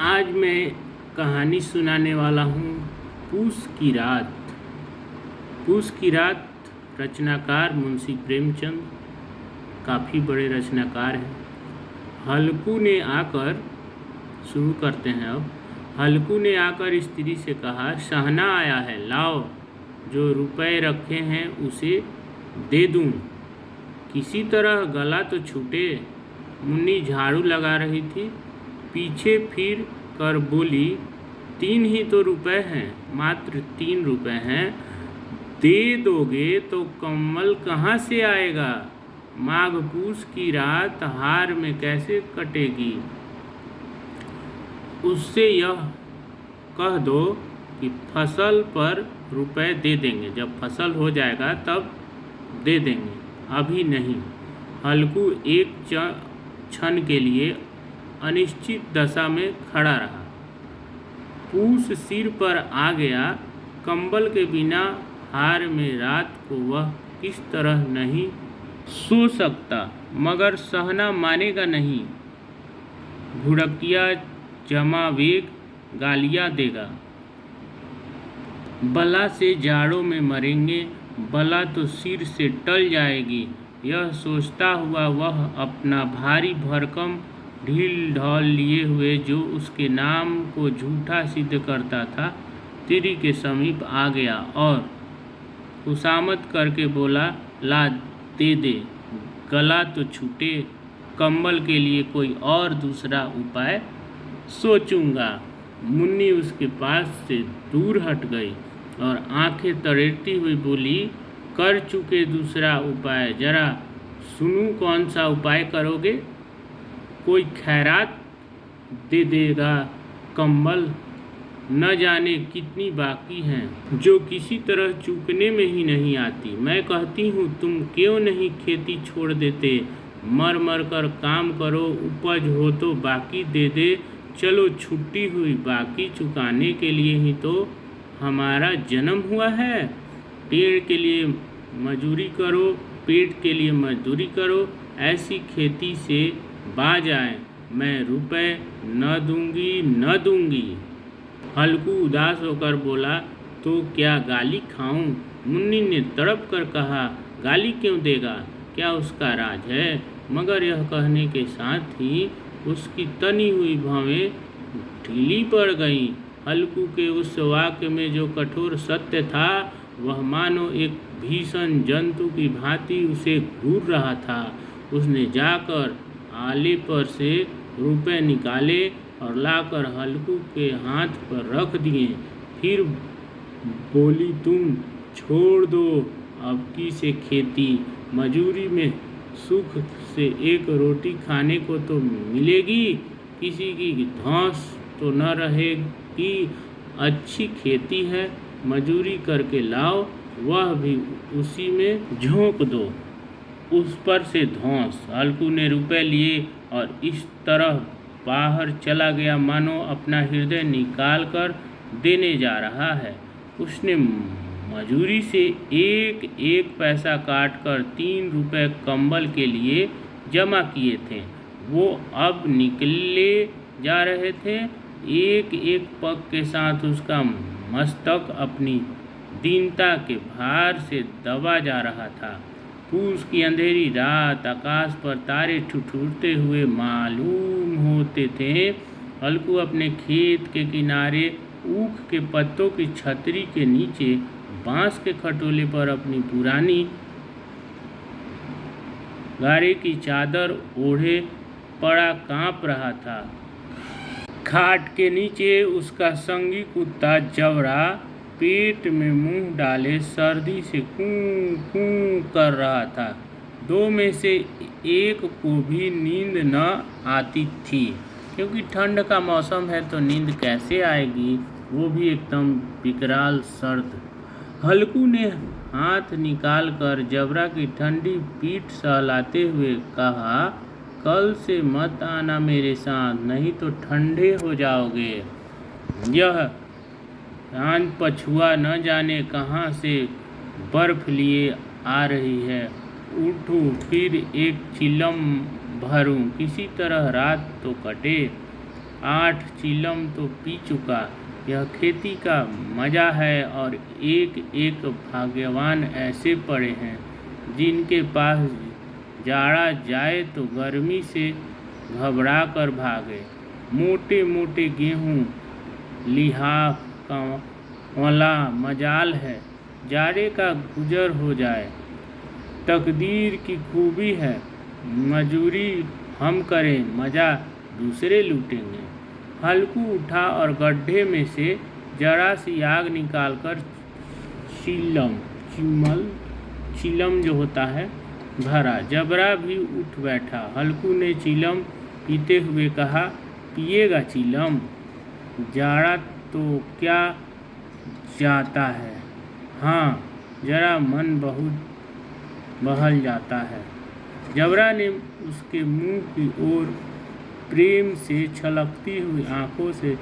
आज मैं कहानी सुनाने वाला हूँ पूस की रात। पूस की रात रचनाकार मुंशी प्रेमचंद काफ़ी बड़े रचनाकार हैं। हल्कू ने आकर शुरू करते हैं। अब हल्कू ने आकर स्त्री से कहा, सहना आया है, लाओ जो रुपए रखे हैं उसे दे दूं। किसी तरह गला तो छूटे। मुन्नी झाड़ू लगा रही थी, पीछे फिर कर बोली, 3 ही तो रुपए हैं, मात्र 3 रुपए हैं, दे दोगे तो कम्बल कहाँ से आएगा? माघ पूस की रात हार में कैसे कटेगी? उससे यह कह दो कि फसल पर रुपए दे देंगे, जब फसल हो जाएगा तब दे देंगे, अभी नहीं। हल्कू एक क्षण के लिए अनिश्चित दशा में खड़ा रहा। पूस सिर पर आ गया। कंबल के बिना हार में रात को वह किस तरह नहीं सो सकता, मगर सहना मानेगा नहीं। भुड़किया जमा वेग गालियाँ देगा। बला से जाड़ों में मरेंगे, बला तो सिर से टल जाएगी। यह सोचता हुआ वह अपना भारी भरकम ढील ढाल लिए हुए, जो उसके नाम को झूठा सिद्ध करता था, तिरी के समीप आ गया और खुशामद करके बोला, ला दे दे, गला तो छूटे, कंबल के लिए कोई और दूसरा उपाय सोचूंगा। मुन्नी उसके पास से दूर हट गई और आंखें तरेरती हुई बोली, कर चुके दूसरा उपाय, जरा सुनूं कौन सा उपाय करोगे? कोई खैरात दे देगा, कंबल न जाने कितनी बाकी हैं, जो किसी तरह चूकने में ही नहीं आती। मैं कहती हूँ तुम क्यों नहीं खेती छोड़ देते, मर मर कर काम करो, उपज हो तो बाकी दे दे। चलो छुट्टी हुई, बाकी चुकाने के लिए ही तो हमारा जन्म हुआ है। पेड़ के लिए मजदूरी करो, पेट के लिए मजदूरी करो, ऐसी खेती से बाज आए। मैं रुपए न दूंगी। हल्कू उदास होकर बोला, तो क्या गाली खाऊं? मुन्नी ने तड़प कर कहा, गाली क्यों देगा, क्या उसका राज है? मगर यह कहने के साथ ही उसकी तनी हुई भवें ढीली पड़ गईं। हल्कू के उस वाक्य में जो कठोर सत्य था, वह मानो एक भीषण जंतु की भांति उसे घूर रहा था। उसने जाकर आले पर से रुपए निकाले और लाकर हल्कू के हाथ पर रख दिए। फिर बोली, तुम छोड़ दो अब की से खेती, मजूरी में सुख से एक रोटी खाने को तो मिलेगी, किसी की धौंस तो न रहेगी। अच्छी खेती है, मजूरी करके लाओ, वह भी उसी में झोंक दो, उस पर से धौंस। हल्कू ने रुपए लिए और इस तरह बाहर चला गया, मानो अपना हृदय निकाल कर देने जा रहा है। उसने मजूरी से एक एक पैसा काट कर 3 रुपए कंबल के लिए जमा किए थे। वो अब निकले जा रहे थे। एक एक पग के साथ उसका मस्तक अपनी दीनता के भार से दबा जा रहा था। पूस की अंधेरी रात, आकाश पर तारे ठुठुरते हुए मालूम होते थे। हल्कू अपने खेत के किनारे ऊख के पत्तों की छतरी के नीचे बांस के खटोले पर अपनी पुरानी गारे की चादर ओढ़े पड़ा कांप रहा था। खाट के नीचे उसका संगी कुत्ता जबरा पेट में मुंह डाले सर्दी से कूं कूं कर रहा था। 2 में से एक को भी नींद न आती थी, क्योंकि ठंड का मौसम है तो नींद कैसे आएगी, वो भी एकदम विकराल सर्द। हल्कू ने हाथ निकाल कर जबरा की ठंडी पीठ सहलाते हुए कहा, कल से मत आना मेरे साथ, नहीं तो ठंडे हो जाओगे। यह रान पछुआ न जाने कहाँ से बर्फ लिए आ रही है। उठूं फिर एक चिलम भरूं, किसी तरह रात तो कटे। 8 चीलम तो पी चुका। यह खेती का मज़ा है और एक एक भाग्यवान ऐसे पड़े हैं जिनके पास जाड़ा जाए तो गर्मी से घबरा कर भागे। मोटे मोटे गेहूँ लिहाफ कंवला मजाल है जाड़े का गुजर हो जाए। तकदीर की खूबी है, मजूरी हम करें मज़ा दूसरे लूटेंगे। हल्कू उठा और गड्ढे में से जरा सी आग निकालकर चीलम जो होता है भरा। जबरा भी उठ बैठा। हल्कू ने चीलम पीते हुए कहा, पिएगा चीलम? जाड़ा तो क्या जाता है, हाँ जरा मन बहुत बहल जाता है। जबरा ने उसके मुंह की ओर प्रेम से छलकती हुई आंखों से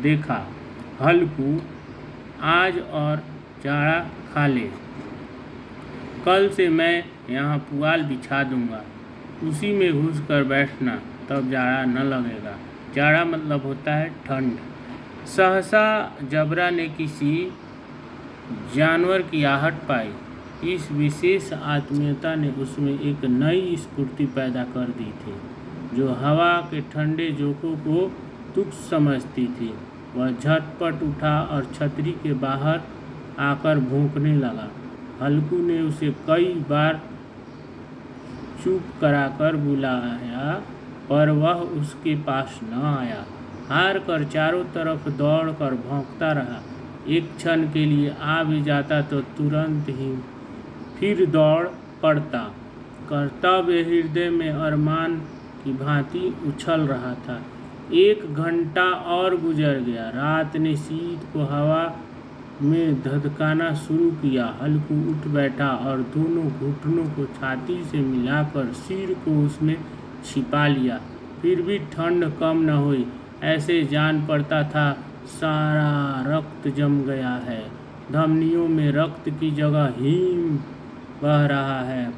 देखा। हल्कू, आज और जाड़ा खा ले। कल से मैं यहाँ पुआल बिछा दूँगा, उसी में घुस कर बैठना, तब जाड़ा न लगेगा। जाड़ा मतलब होता है ठंड। सहसा जबरा ने किसी जानवर की आहट पाई। इस विशेष आत्मीयता ने उसमें एक नई स्फूर्ति पैदा कर दी थी, जो हवा के ठंडे झोंकों को तुच्छ समझती थी। वह झटपट उठा और छतरी के बाहर आकर भौंकने लगा। हल्कू ने उसे कई बार चुप कराकर बुलाया, पर वह उसके पास न आया। हार कर चारों तरफ दौड़ कर भौंकता रहा। एक क्षण के लिए आ भी जाता तो तुरंत ही फिर दौड़ पड़ता। कर्तव्य हृदय में अरमान की भांति उछल रहा था। 1 घंटा और गुजर गया। रात ने शीत को हवा में धधकाना शुरू किया। हल्कू उठ बैठा और दोनों घुटनों को छाती से मिलाकर सिर को उसने छिपा लिया। फिर भी ठंड कम न हुई। ऐसे जान पड़ता था सारा रक्त जम गया है, धमनियों में रक्त की जगह हिम बह रहा है।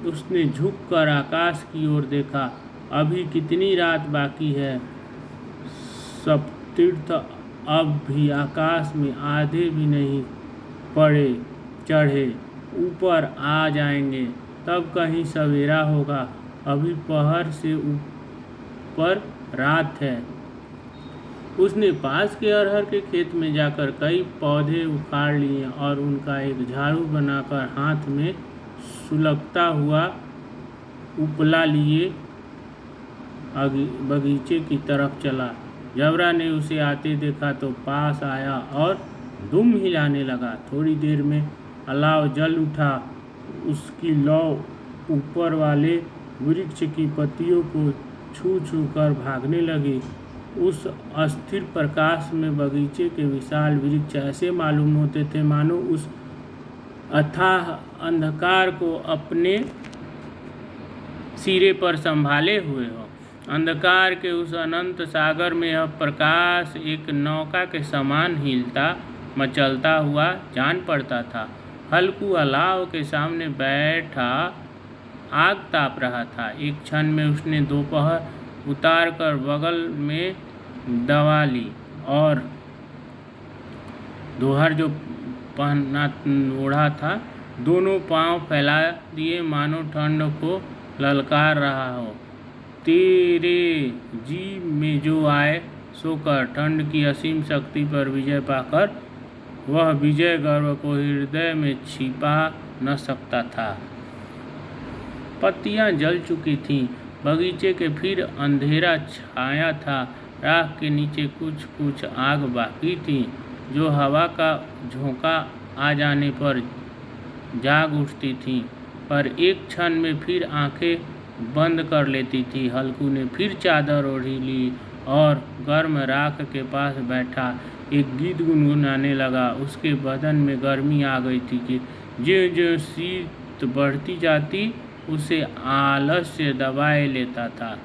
उसने झुककर आकाश की ओर देखा। अभी कितनी रात बाकी है। सप्ततीर्थ अब भी आकाश में आधे भी नहीं चढ़े, ऊपर आ जाएंगे, तब कहीं सवेरा होगा। अभी पहर से ऊपर रात है। उसने पास के अरहर के खेत में जाकर कई पौधे उखाड़ लिए और उनका एक झाड़ू बनाकर हाथ में सुलगता हुआ उपला लिए बगीचे की तरफ चला। जबरा ने उसे आते देखा तो पास आया और दुम हिलाने लगा। थोड़ी देर में अलाव जल उठा। उसकी लौ ऊपर वाले वृक्ष की पत्तियों को छू छू कर भागने लगी। उस अस्थिर प्रकाश में बगीचे के विशाल वृक्ष ऐसे मालूम होते थे मानो उस अथाह अंधकार को अपने सिरे पर संभाले हुए हो। अंधकार के उस अनंत सागर में यह प्रकाश एक नौका के समान हिलता मचलता हुआ जान पड़ता था। हल्कू अलाव के सामने बैठा आग ताप रहा था। एक क्षण में उसने दोपहर उतार कर बगल में दबा ली और दोहर जो पहना ओढ़ा था दोनों पांव फैला दिए मानो ठंड को ललकार रहा हो। तेरे जी में जो आए सो कर। ठंड की असीम शक्ति पर विजय पाकर वह विजय गर्व को हृदय में छिपा न सकता था। पत्तियां जल चुकी थीं। बगीचे के फिर अंधेरा छाया था। राख के नीचे कुछ कुछ आग बाकी थी, जो हवा का झोंका आ जाने पर जाग उठती थी, पर एक क्षण में फिर आंखें बंद कर लेती थी। हल्कू ने फिर चादर ओढ़ी ली और गर्म राख के पास बैठा एक गीत गुनगुनाने लगा। उसके बदन में गर्मी आ गई थी कि ज्यों ज्यों शीत बढ़ती जाती उसे आलस्य दबाए लेता था।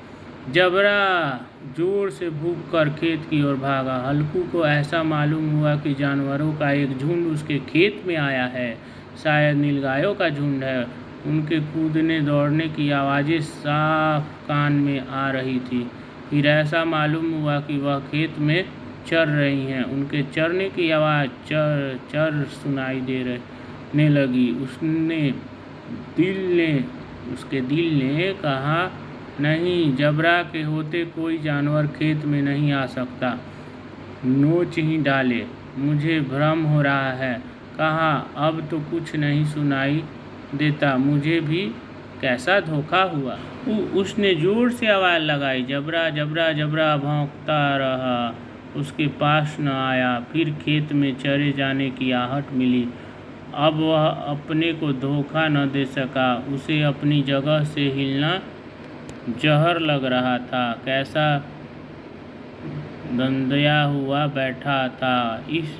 जबरा जोर से भूख कर खेत की ओर भागा। हल्कू को ऐसा मालूम हुआ कि जानवरों का एक झुंड उसके खेत में आया है। शायद नीलगायों का झुंड है। उनके कूदने दौड़ने की आवाज़ें साफ कान में आ रही थी। फिर ऐसा मालूम हुआ कि वह खेत में चर रही हैं। उनके चरने की आवाज़ चर चर सुनाई देने लगी। उसके दिल ने कहा, नहीं, जबरा के होते कोई जानवर खेत में नहीं आ सकता, नोच ही डाले, मुझे भ्रम हो रहा है। कहा, अब तो कुछ नहीं सुनाई देता, मुझे भी कैसा धोखा हुआ। उसने जोर से आवाज़ लगाई, जबरा जबरा जबरा भौंकता रहा, उसके पास न आया। फिर खेत में चरे जाने की आहट मिली। अब वह अपने को धोखा न दे सका। उसे अपनी जगह से हिलना जहर लग रहा था। कैसा धंधया हुआ बैठा था। इस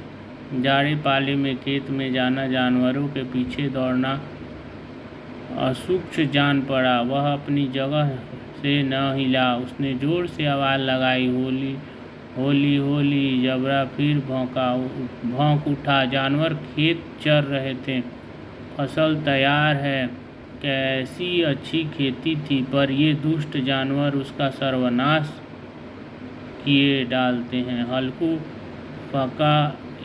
जाड़े पाले में खेत में जाना, जानवरों के पीछे दौड़ना असुख जान पड़ा। वह अपनी जगह से न हिला। उसने जोर से आवाज़ लगाई, होली होली होली। जबरा फिर भौंक उठा। जानवर खेत चर रहे थे। फसल तैयार है। कैसी अच्छी खेती थी, पर ये दुष्ट जानवर उसका सर्वनाश किए डालते हैं। हल्कू पका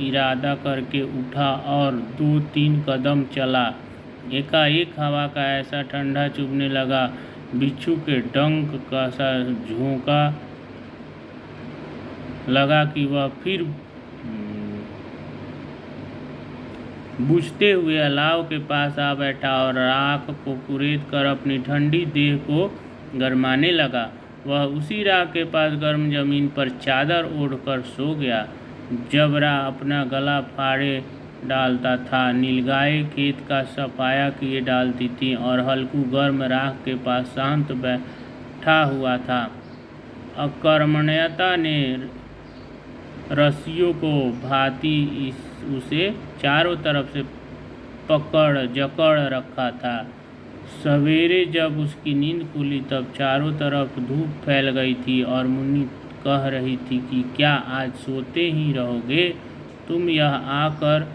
इरादा करके उठा और 2-3 कदम चला। एकाएक हवा का ऐसा ठंडा चुभने लगा, बिच्छू के डंक का सा झोंका लगा कि वह फिर बुझते हुए अलाव के पास आ बैठा और राख को कुरेद कर अपनी ठंडी देह को गरमाने लगा। वह उसी राख के पास गर्म जमीन पर चादर ओढ़कर सो गया। जबरा अपना गला फाड़े डालता था। नीलगाय खेत का सफाया किए डालती थी और हल्कू गर्म राख के पास शांत बैठा हुआ था। अकर्मण्यता ने रस्सियों को भांति उसे चारों तरफ से पकड़ जकड़ रखा था। सवेरे जब उसकी नींद खुली तब चारों तरफ धूप फैल गई थी और मुन्नी कह रही थी कि क्या आज सोते ही रहोगे तुम। यह आकर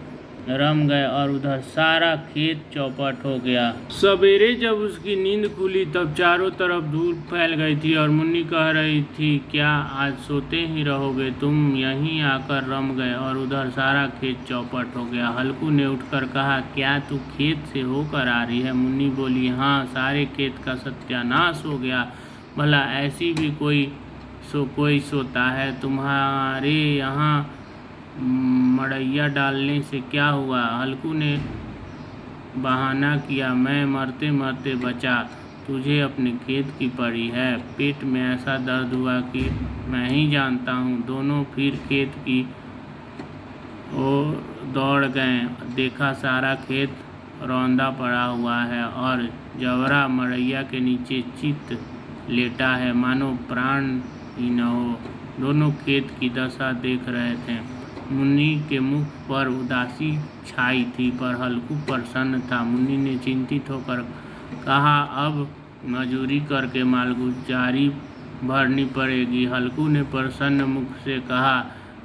रम गए और उधर सारा खेत चौपट हो गया। सवेरे जब उसकी नींद खुली तब चारों तरफ धूप फैल गई थी और मुन्नी कह रही थी, क्या आज सोते ही रहोगे तुम। यहीं आकर रम गए और उधर सारा खेत चौपट हो गया। हल्कू ने उठकर कहा, क्या तू खेत से होकर आ रही है। मुन्नी बोली, हाँ, सारे खेत का सत्यानाश हो गया। भला ऐसी भी कोई सोता है। तुम्हारे यहाँ मड़ैया डालने से क्या हुआ। हल्कू ने बहाना किया, मैं मरते मरते बचा, तुझे अपने खेत की पड़ी है। पेट में ऐसा दर्द हुआ कि मैं ही जानता हूँ। दोनों फिर खेत की ओर दौड़ गए। देखा सारा खेत रौंदा पड़ा हुआ है और जबरा मड़ैया के नीचे चित लेटा है, मानो प्राण ही न हो। दोनों खेत की दशा देख रहे थे। मुन्नी के मुख पर उदासी छाई थी, पर हल्कू प्रसन्न था। मुन्नी ने चिंतित होकर कहा, अब मजूरी करके मालगुजारी भरनी पड़ेगी। हल्कू ने प्रसन्न मुख से कहा,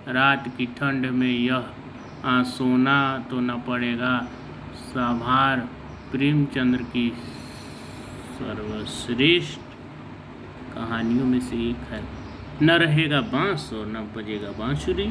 रात की ठंड में यह सोना तो न पड़ेगा। साभार प्रेमचंद्र की सर्वश्रेष्ठ कहानियों में से एक है। न रहेगा बांस और न बजेगा बांसुरी।